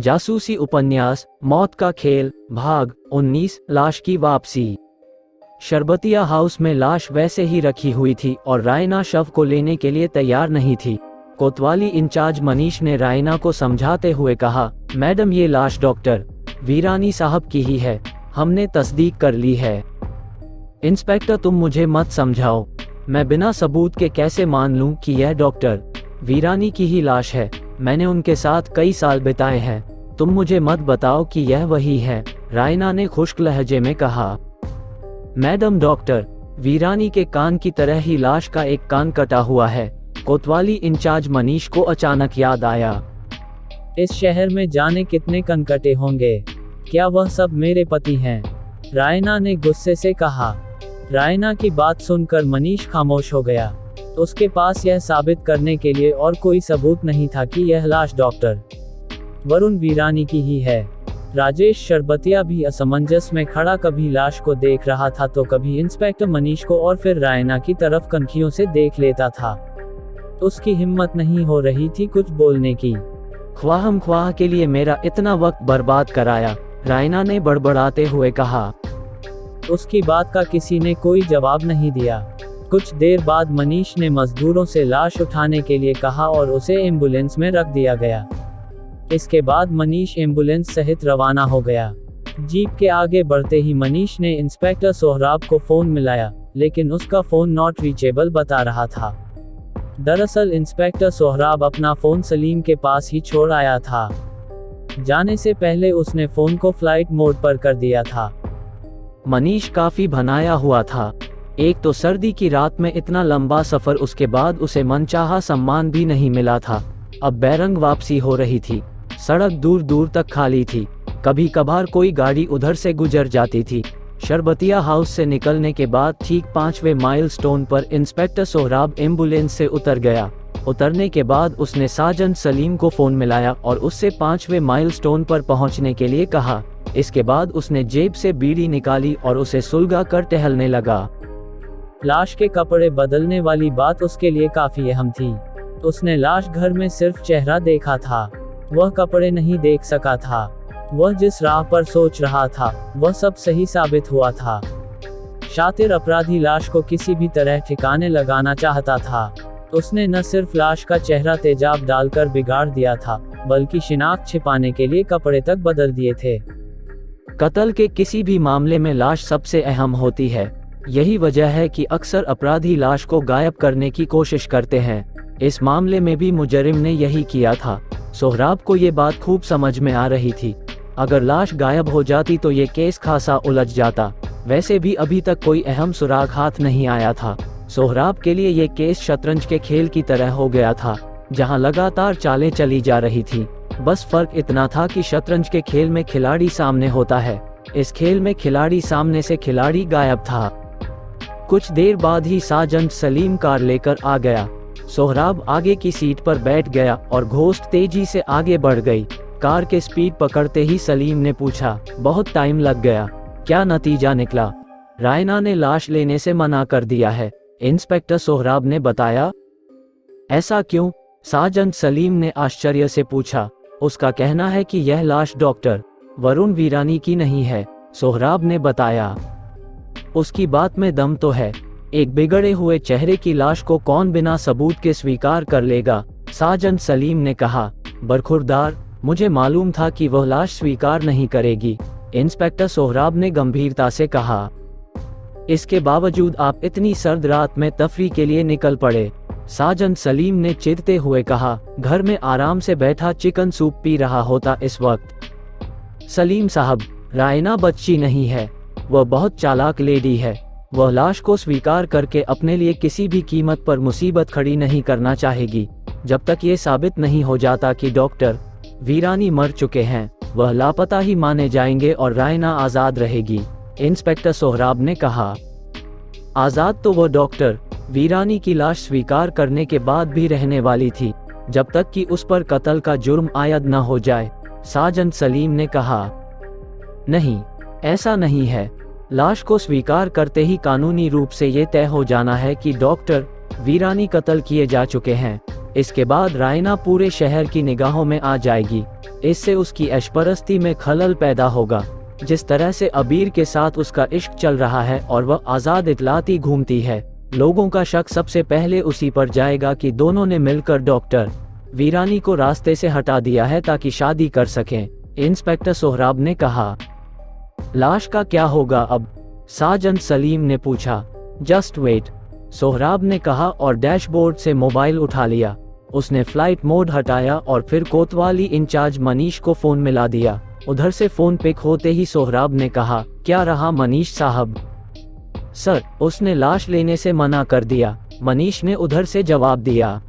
जासूसी उपन्यास मौत का खेल भाग 19 लाश की वापसी। शरबतिया हाउस में लाश वैसे ही रखी हुई थी और रायना शव को लेने के लिए तैयार नहीं थी। कोतवाली इंचार्ज मनीष ने रायना को समझाते हुए कहा, मैडम ये लाश डॉक्टर वीरानी साहब की ही है, हमने तस्दीक कर ली है। इंस्पेक्टर तुम मुझे मत समझाओ, मैं बिना सबूत के कैसे मान लूं कि यह डॉक्टर वीरानी की ही लाश है। मैंने उनके साथ कई साल बिताए हैं, तुम मुझे मत बताओ कि यह वही है। रायना ने खुश्क लहजे में कहा। मैडम डॉक्टर वीरानी के कान की तरह ही लाश का एक कान कटा हुआ है। कोतवाली इंचार्ज मनीष को अचानक याद आया, इस शहर में जाने कितने कान कटे होंगे, क्या वह सब मेरे पति हैं? रायना ने गुस्से से कहा। रायना की बात सुनकर मनीष खामोश हो गया। उसके पास यह साबित करने के लिए और कोई सबूत नहीं था कि यह लाश डॉक्टर वरुण वीरानी की ही है। राजेश शरबतिया भी असमंजस में खड़ा कभी लाश को देख रहा था तो कभी इंस्पेक्टर मनीष को और फिर रायना की तरफ कनखियों से देख लेता था। उसकी हिम्मत नहीं हो रही थी कुछ बोलने की। ख्वाहम के लिए मेरा इतना वक्त बर्बाद कराया, रायना ने बड़बड़ाते हुए कहा। उसकी बात का किसी ने कोई जवाब नहीं दिया। कुछ देर बाद मनीष ने मजदूरों से लाश उठाने के लिए कहा और उसे एम्बुलेंस में रख दिया गया। इसके बाद मनीष एम्बुलेंस सहित रवाना हो गया। जीप के आगे बढ़ते ही मनीष ने इंस्पेक्टर सोहराब को फोन मिलाया, लेकिन उसका फोन नॉट रीचेबल बता रहा था। दरअसल इंस्पेक्टर सोहराब अपना फोन सलीम के पास ही छोड़ आया था। जाने से पहले उसने फोन को फ्लाइट मोड पर कर दिया था। मनीष काफी भनाया हुआ था। एक तो सर्दी की रात में इतना लंबा सफर, उसके बाद उसे मनचाहा सम्मान भी नहीं मिला था। अब बैरंग वापसी हो रही थी। सड़क दूर दूर तक खाली थी, कभी कभार कोई गाड़ी उधर से गुजर जाती थी। शरबतिया हाउस से निकलने के बाद ठीक 5वें माइलस्टोन पर इंस्पेक्टर सोहराब एम्बुलेंस से उतर गया। उतरने के बाद उसने साजन सलीम को फोन मिलाया और उससे 5वें माइलस्टोन पर पहुंचने के लिए कहा। इसके बाद उसने जेब से बीड़ी निकाली और उसे सुलगा कर टहलने लगा। लाश के कपड़े बदलने वाली बात उसके लिए काफी अहम थी। उसने लाश घर में सिर्फ चेहरा देखा था, वह कपड़े नहीं देख सका था। वह जिस राह पर सोच रहा था वह सब सही साबित हुआ था। शातिर अपराधी लाश को किसी भी तरह ठिकाने लगाना चाहता था। उसने न सिर्फ लाश का चेहरा तेजाब डालकर बिगाड़ दिया था, बल्कि शिनाख्त छिपाने के लिए कपड़े तक बदल दिए थे। कत्ल के किसी भी मामले में लाश सबसे अहम होती है। यही वजह है कि अक्सर अपराधी लाश को गायब करने की कोशिश करते हैं। इस मामले में भी मुजरिम ने यही किया था। सोहराब को ये बात खूब समझ में आ रही थी। अगर लाश गायब हो जाती तो ये केस खासा उलझ जाता। वैसे भी अभी तक कोई अहम सुराग हाथ नहीं आया था। सोहराब के लिए ये केस शतरंज के खेल की तरह हो गया था, जहां लगातार चालें चली जा रही थी। बस फर्क इतना था कि शतरंज के खेल में खिलाड़ी सामने होता है, इस खेल में खिलाड़ी सामने से खिलाड़ी गायब था। कुछ देर बाद ही साजन सलीम कार लेकर आ गया। सोहराब आगे की सीट पर बैठ गया और घोस्ट तेजी से आगे बढ़ गई। कार के स्पीड पकड़ते ही सलीम ने पूछा, बहुत टाइम लग गया, क्या नतीजा निकला? रायना ने लाश लेने से मना कर दिया है, इंस्पेक्टर सोहराब ने बताया। ऐसा क्यों? साजन सलीम ने आश्चर्य से पूछा। उसका कहना है कि यह लाश डॉक्टर वरुण वीरानी की नहीं है, सोहराब ने बताया। उसकी बात में दम तो है, एक बिगड़े हुए चेहरे की लाश को कौन बिना सबूत के स्वीकार कर लेगा? साजन सलीम ने कहा। बरखुरदार, मुझे मालूम था कि वह लाश स्वीकार नहीं करेगी, इंस्पेक्टर सोहराब ने गंभीरता से कहा। इसके बावजूद आप इतनी सर्द रात में तफरी के लिए निकल पड़े, साजन सलीम ने चिढ़ते हुए कहा। घर में आराम से बैठा चिकन सूप पी रहा होता इस वक्त। सलीम साहब, रायना बच्ची नहीं है, वह बहुत चालाक लेडी है। वह लाश को स्वीकार करके अपने लिए किसी भी कीमत पर मुसीबत खड़ी नहीं करना चाहेगी। जब तक ये साबित नहीं हो जाता कि डॉक्टर वीरानी मर चुके हैं, वह लापता ही माने जाएंगे और रायना आज़ाद रहेगी, इंस्पेक्टर सोहराब ने कहा। आज़ाद तो वह डॉक्टर वीरानी की लाश स्वीकार करने के बाद भी रहने वाली थी, जब तक कि उस पर कत्ल का जुर्म आयद न हो जाए, साजन सलीम ने कहा। नहीं, ऐसा नहीं है। लाश को स्वीकार करते ही कानूनी रूप से ये तय हो जाना है कि डॉक्टर वीरानी कत्ल किए जा चुके हैं। इसके बाद रायना पूरे शहर की निगाहों में आ जाएगी। इससे उसकी ऐशपरस्ती में खलल पैदा होगा। जिस तरह से अबीर के साथ उसका इश्क चल रहा है और वह आज़ाद इतलाती घूमती है, लोगों का शक सबसे पहले उसी पर जाएगा कि दोनों ने मिलकर डॉक्टर वीरानी को रास्ते से हटा दिया है ताकि शादी कर सकें। इंस्पेक्टर सोहराब ने कहा। लाश का क्या होगा अब? साजन सलीम ने पूछा। जस्ट वेट, सोहराब ने कहा और डैशबोर्ड से मोबाइल उठा लिया। उसने फ्लाइट मोड हटाया और फिर कोतवाली इंचार्ज मनीष को फोन मिला दिया। उधर से फोन पिक होते ही सोहराब ने कहा, क्या रहा मनीष साहब? सर, उसने लाश लेने से मना कर दिया, मनीष ने उधर से जवाब दिया।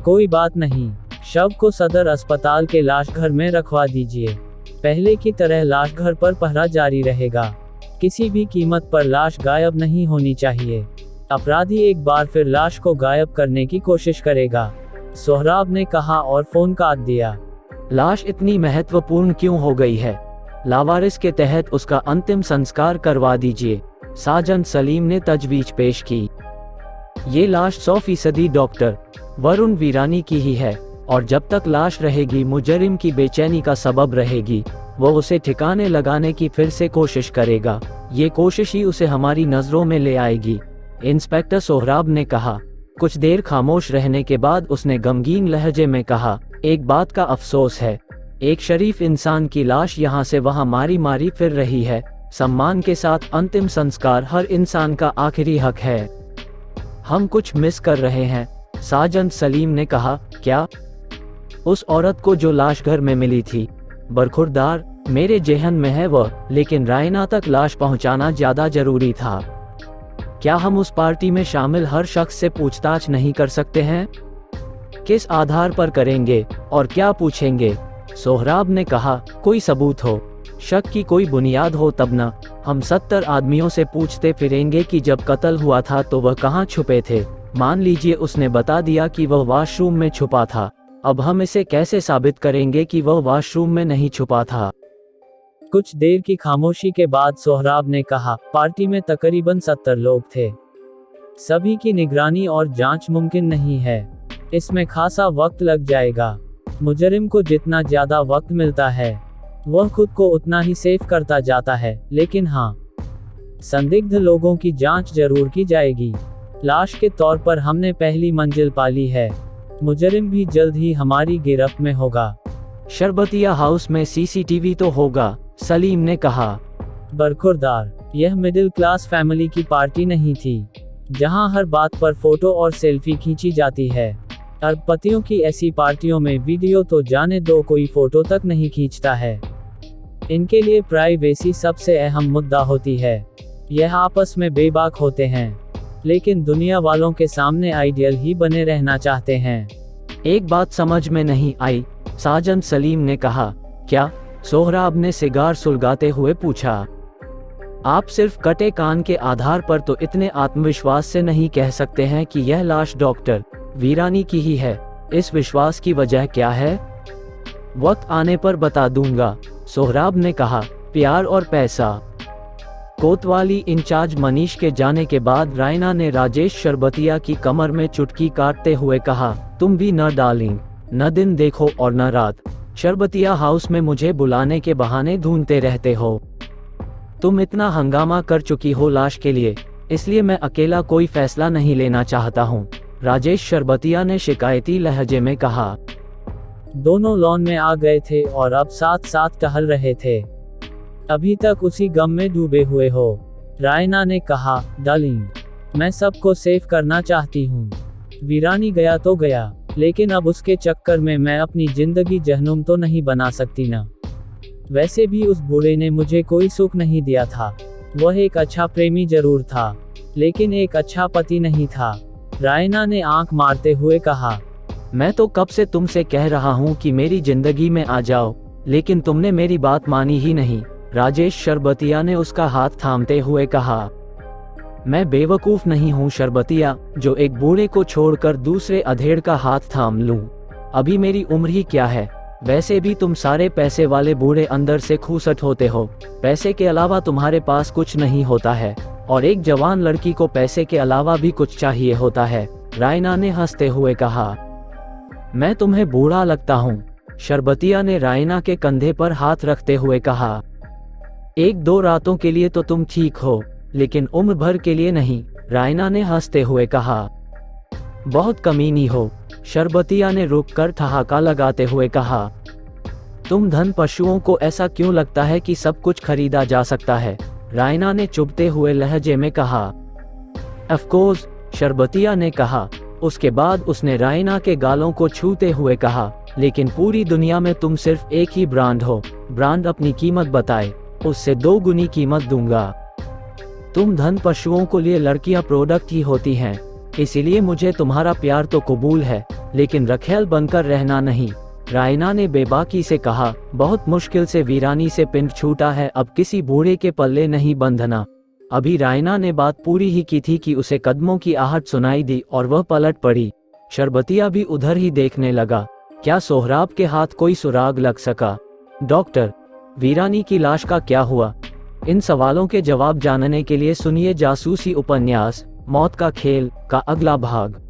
कोई बात नहीं, शव को सदर अस्पताल के लाश घर में रखवा दीजिए। पहले की तरह लाश घर पर पहरा जारी रहेगा। किसी भी कीमत पर लाश गायब नहीं होनी चाहिए। अपराधी एक बार फिर लाश को गायब करने की कोशिश करेगा, सोहराब ने कहा और फोन काट दिया। लाश इतनी महत्वपूर्ण क्यों हो गई है? लावारिस के तहत उसका अंतिम संस्कार करवा दीजिए, साजन सलीम ने तजवीज पेश की। ये लाश 100% डॉक्टर वरुण वीरानी की ही है और जब तक लाश रहेगी मुजरिम की बेचैनी का सबब रहेगी। वो उसे ठिकाने लगाने की फिर से कोशिश करेगा। ये कोशिश ही उसे हमारी नजरों में ले आएगी, इंस्पेक्टर सोहराब ने कहा। कुछ देर खामोश रहने के बाद उसने गमगीन लहजे में कहा, एक बात का अफसोस है, एक शरीफ इंसान की लाश यहाँ से वहाँ मारी मारी फिर रही है। सम्मान के साथ अंतिम संस्कार हर इंसान का आखिरी हक है। हम कुछ मिस कर रहे हैं, साजन सलीम ने कहा। क्या? उस औरत को जो लाश घर में मिली थी। बरखुरदार, मेरे जेहन में है वह, लेकिन रायना तक लाश पहुंचाना ज्यादा जरूरी था। क्या हम उस पार्टी में शामिल हर शख्स से पूछताछ नहीं कर सकते हैं? किस आधार पर करेंगे और क्या पूछेंगे? सोहराब ने कहा, कोई सबूत हो, शक की कोई बुनियाद हो तब ना। हम 70 आदमियों से पूछते फिरेंगे कि जब कत्ल हुआ था तो वह कहाँ छुपे थे। मान लीजिए उसने बता दिया कि वह वॉशरूम में छुपा था, अब हम इसे कैसे साबित करेंगे कि वह वॉशरूम में नहीं छुपा था? कुछ देर की खामोशी के बाद सोहराब ने कहा, पार्टी में तकरीबन 70 लोग थे। सभी की निगरानी और जांच मुमकिन नहीं है। इसमें खासा वक्त लग जाएगा। मुजरिम को जितना ज्यादा वक्त मिलता है वह खुद को उतना ही सेफ करता जाता है। लेकिन हाँ, संदिग्ध लोगों की जांच जरूर की जाएगी। लाश के तौर पर हमने पहली मंजिल पाली है। मुजरिम भी जल्द ही हमारी गिरफ्त में होगा। शरबतिया हाउस में सीसीटीवी तो होगा, सलीम ने कहा। बरखुरदार, यह मिडिल क्लास फैमिली की पार्टी नहीं थी जहां हर बात पर फोटो और सेल्फी खींची जाती है। अरबपतियों की ऐसी पार्टियों में वीडियो तो जाने दो, कोई फोटो तक नहीं खींचता है। इनके लिए प्राइवेसी सबसे अहम मुद्दा होती है। यह आपस में बेबाक होते हैं, लेकिन दुनिया वालों के सामने आइडियल ही बने रहना चाहते हैं। एक बात समझ में नहीं आई, साजन सलीम ने कहा। क्या? सोहराब ने सिगार सुलगाते हुए पूछा। आप सिर्फ कटे कान के आधार पर तो इतने आत्मविश्वास से नहीं कह सकते हैं कि यह लाश डॉक्टर वीरानी की ही है। इस विश्वास की वजह क्या है? वक्त आने पर बता दूंगा, सोहराब ने कहा। प्यार और पैसा। कोतवाली इंचार्ज मनीष के जाने के बाद रायना ने राजेश शरबतिया की कमर में चुटकी काटते हुए कहा, तुम भी न डार्लिंग, न दिन देखो और न रात। शरबतिया हाउस में मुझे बुलाने के बहाने ढूंढते रहते हो। तुम इतना हंगामा कर चुकी हो लाश के लिए, इसलिए मैं अकेला कोई फैसला नहीं लेना चाहता हूँ, राजेश शरबतिया ने शिकायती लहजे में कहा। दोनों लॉन में आ गए थे और अब साथ साथ टहल रहे थे। अभी तक उसी गम में डूबे हुए हो, रायना ने कहा। डार्लिंग, मैं सबको सेफ करना चाहती हूँ। वीरानी गया तो गया, लेकिन अब उसके चक्कर में मैं अपनी जिंदगी जहन्नुम तो नहीं बना सकती ना। वैसे भी उस बूढ़े ने मुझे कोई सुख नहीं दिया था। वह एक अच्छा प्रेमी जरूर था, लेकिन एक अच्छा पति नहीं था, रायना ने आंख मारते हुए कहा। मैं तो कब से तुमसे कह रहा हूँ कि मेरी जिंदगी में आ जाओ, लेकिन तुमने मेरी बात मानी ही नहीं, राजेश शरबतिया ने उसका हाथ थामते हुए कहा। मैं बेवकूफ नहीं हूँ शरबतिया, जो एक बूढ़े को छोड़कर दूसरे अधेड़ का हाथ थाम लूं। अभी मेरी उम्र ही क्या है। वैसे भी तुम सारे पैसे वाले बूढ़े अंदर से खूसट होते हो। पैसे के अलावा तुम्हारे पास कुछ नहीं होता है, और एक जवान लड़की को पैसे के अलावा भी कुछ चाहिए होता है, रायना ने हंसते हुए कहा। मैं तुम्हें बूढ़ा लगता हूँ, शरबतिया ने रायना के कंधे पर हाथ रखते हुए कहा। 1-2 रातों के लिए तो तुम ठीक हो, लेकिन उम्र भर के लिए नहीं, रायना ने हंसते हुए कहा। बहुत कमीनी हो, शरबतिया ने रुककर ठहाका लगाते हुए कहा। तुम धन पशुओं को ऐसा क्यों लगता है कि सब कुछ खरीदा जा सकता है, रायना ने चुभते हुए लहजे में कहा। ऑफ कोर्स, शरबतिया ने कहा। उसके बाद उसने रायना के गालों को छूते हुए कहा, लेकिन पूरी दुनिया में तुम सिर्फ एक ही ब्रांड हो। ब्रांड अपनी कीमत बताए, उससे 2 गुनी कीमत दूंगा। तुम धन पशुओं को लिए लड़कियां प्रोडक्ट ही होती हैं, इसीलिए मुझे तुम्हारा प्यार तो कबूल है, लेकिन रखेल बनकर रहना नहीं, रायना ने बेबाकी से कहा। बहुत मुश्किल से वीरानी से पिंड छूटा है, अब किसी बूढ़े के पल्ले नहीं बंधना। अभी रायना ने बात पूरी ही की थी कि उसे कदमों की आहट सुनाई दी और वह पलट पड़ी। शरबतिया भी उधर ही देखने लगा। क्या सोहराब के हाथ कोई सुराग लग सका? डॉक्टर, वीरानी की लाश का क्या हुआ? इन सवालों के जवाब जानने के लिए सुनिए जासूसी उपन्यास मौत का खेल का अगला भाग।